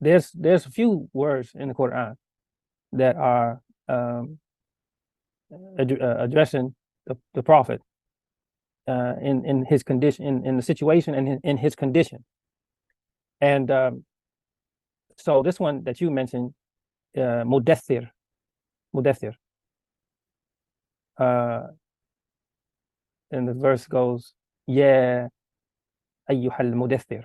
there's a few words in the Quran that are addressing the Prophet in his condition, in the situation, and in his condition. And so this one that you mentioned, mudathir, mudathir, and the verse goes, "Ya ayyuhal mudathir,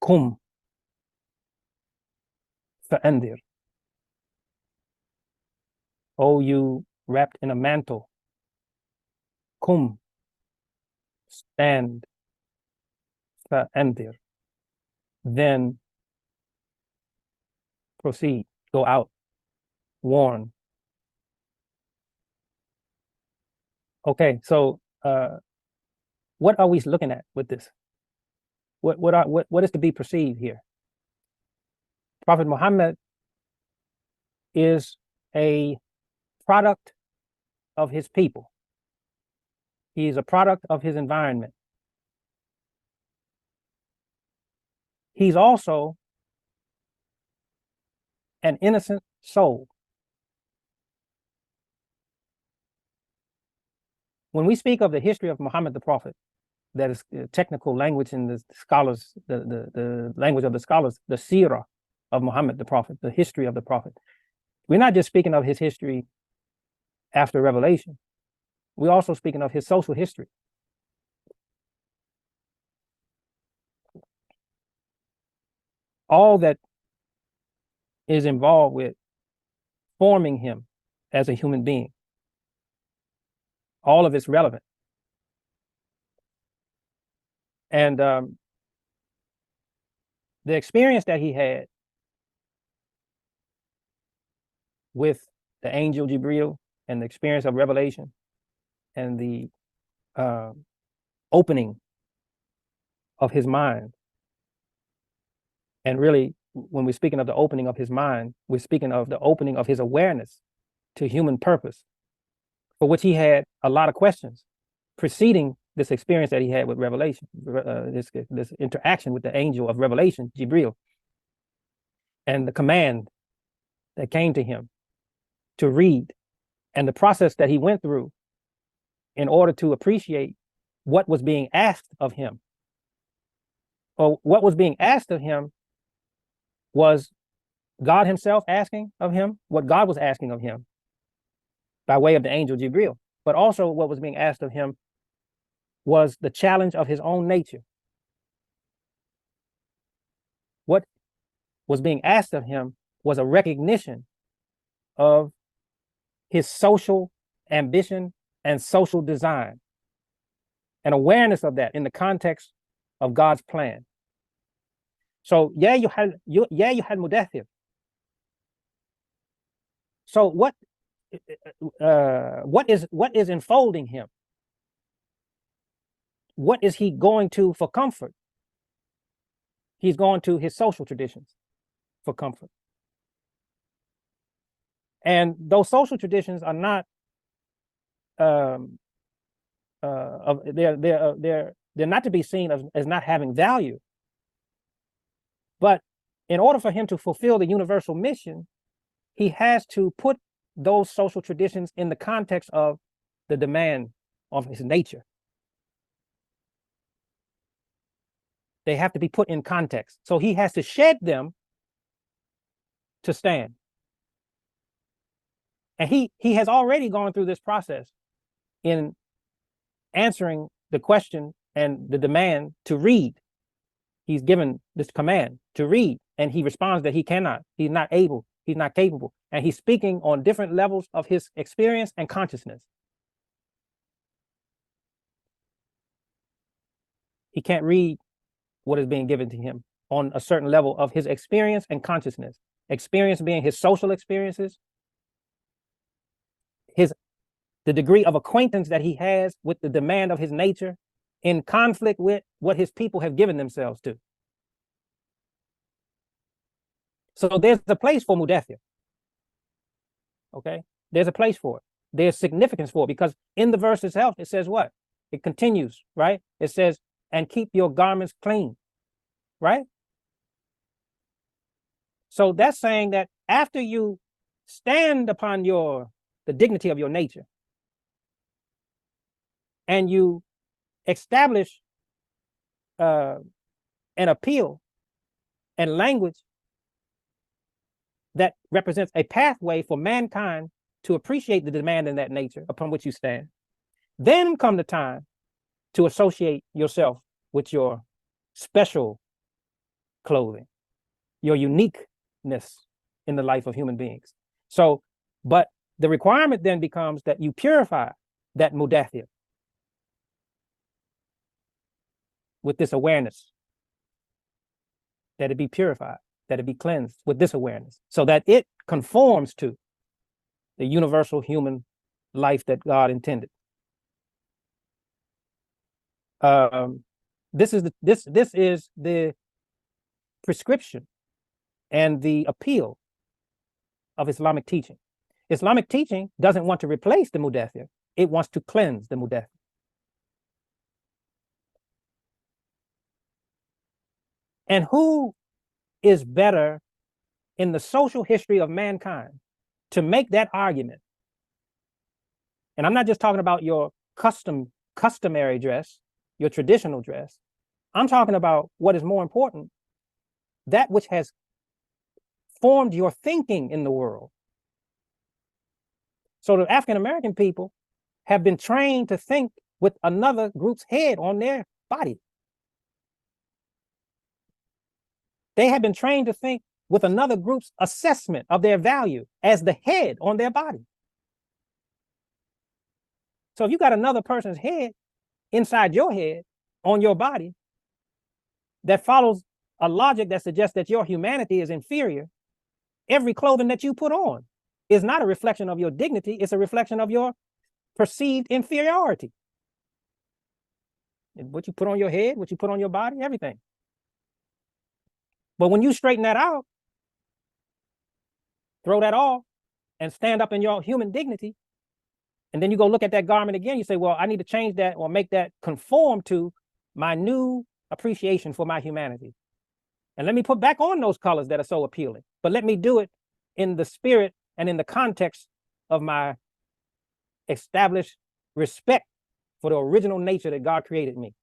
kum fa'andir." Oh, you wrapped in a mantle, kum, stand, fa'andir, then proceed, go out, warn. Okay, so what are we looking at with this? What is to be perceived here? Prophet Muhammad is a product of his people. He is a product of his environment. He's also an innocent soul. When we speak of the history of Muhammad the Prophet, that is technical language in the scholars, the language of the scholars, the seerah of Muhammad the Prophet, the history of the Prophet. We're not just speaking of his history after revelation. We're also speaking of his social history. All that is involved with forming him as a human being. All of it's relevant. And the experience that he had with the angel Jibril and the experience of revelation and the opening of his mind. And really, when we're speaking of the opening of his mind, we're speaking of the opening of his awareness to human purpose, for which he had a lot of questions preceding this experience that he had with revelation, this interaction with the angel of revelation, Jibril, and the command that came to him to read, and the process that he went through in order to appreciate what was being asked of him. Or what was being asked of him was God himself asking of him what God was asking of him by way of the angel Jibril. But also what was being asked of him was the challenge of his own nature. What was being asked of him was a recognition of his social ambition and social design, an awareness of that in the context of God's plan. So, yeah, you had mudathir. So what is enfolding him? What is he going to for comfort? He's going to his social traditions for comfort. And those social traditions are not they're not to be seen as not having value. But in order for him to fulfill the universal mission, he has to put those social traditions in the context of the demand of his nature. They have to be put in context. So he has to shed them to stand. And he has already gone through this process in answering the question and the demand to read. He's given this command to read, and he responds that he cannot, he's not able, he's not capable. And he's speaking on different levels of his experience and consciousness. He can't read what is being given to him on a certain level of his experience and consciousness. Experience being his social experiences, the degree of acquaintance that he has with the demand of his nature in conflict with what his people have given themselves to. So there's a place for mudathir. Okay, there's a place for it. There's significance for it, because in the verse itself, it says what? It continues, right? It says, and keep your garments clean. right? So that's saying that after you stand upon the dignity of your nature and you establish an appeal and language that represents a pathway for mankind to appreciate the demand in that nature upon which you stand, then come the time to associate yourself with your special clothing, your uniqueness in the life of human beings. So, but the requirement then becomes that you purify that mudathir with this awareness, that it be purified, that it be cleansed with this awareness, so that it conforms to the universal human life that God intended. This is the prescription and the appeal of Islamic teaching. Islamic teaching doesn't want to replace the mudathir; it wants to cleanse the mudathir. And who is better in the social history of mankind to make that argument? And I'm not just talking about your customary dress, your traditional dress. I'm talking about what is more important, that which has formed your thinking in the world. So the African American people have been trained to think with another group's head on their body. They have been trained to think with another group's assessment of their value as the head on their body. So if you got another person's head inside your head on your body that follows a logic that suggests that your humanity is inferior, every clothing that you put on is not a reflection of your dignity, it's a reflection of your perceived inferiority. And what you put on your head, what you put on your body, everything. But when you straighten that out, throw that off, and stand up in your human dignity, and then you go look at that garment again, you say, well, I need to change that or make that conform to my new appreciation for my humanity. And let me put back on those colors that are so appealing, but let me do it in the spirit and in the context of my established respect for the original nature that God created me.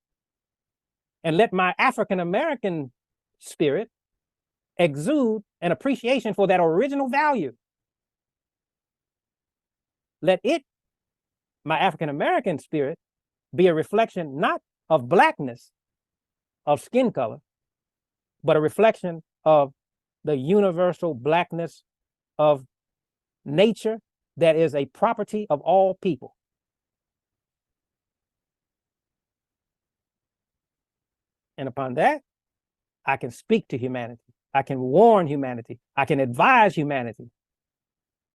And let my African American spirit exude an appreciation for that original value. Let it, my African American spirit, be a reflection not of blackness, of skin color, but a reflection of the universal blackness of nature that is a property of all people. And upon that, I can speak to humanity. I can warn humanity. I can advise humanity